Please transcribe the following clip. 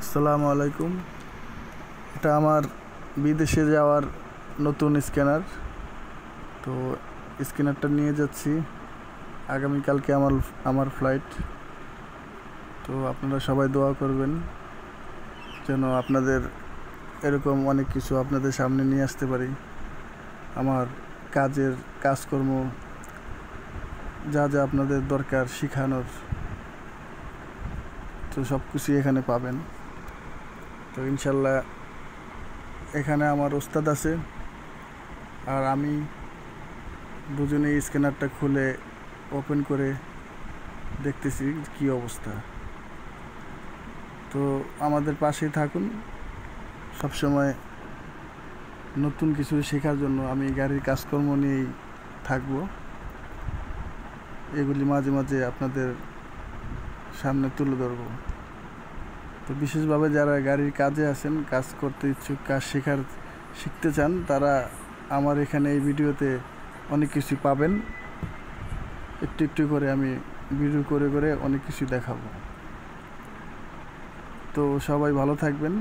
আসসালামু আলাইকুম। এটা আমার বিদেশে যাওয়ার নতুন স্ক্যানার। তো স্ক্যানারটা নিয়ে যাচ্ছি, আগামীকালকে আমার ফ্লাইট। তো আপনারা সবাই দোয়া করবেন যেন আপনাদের এরকম অনেক কিছু আপনাদের সামনে নিয়ে আসতে পারি। আমার কাজকর্ম যা যা আপনাদের দরকার শেখানোর, তো সব কিছুই এখানে পাবেন। তো ইনশাল্লাহ এখানে আমার ওস্তাদ আছে আর আমি দুজনেই স্ক্যানারটা খুলে ওপেন করে দেখতেছি কি অবস্থা। তো আমাদের পাশেই থাকুন, সবসময় নতুন কিছু শেখার জন্য আমি গাড়ির কাজকর্ম নিয়েই থাকবো। এগুলি মাঝে মাঝে আপনাদের সামনে তুলে ধরবো। তো বিশেষভাবে যারা গাড়ির কাজে আছেন, কাজ করতে ইচ্ছুক, কাজ শিখতে চান, তারা আমার এখানে এই ভিডিওতে অনেক কিছু পাবেন। একটু একটু করে আমি ভিডিও করে করে অনেক কিছু দেখাবো। তো সবাই ভালো থাকবেন।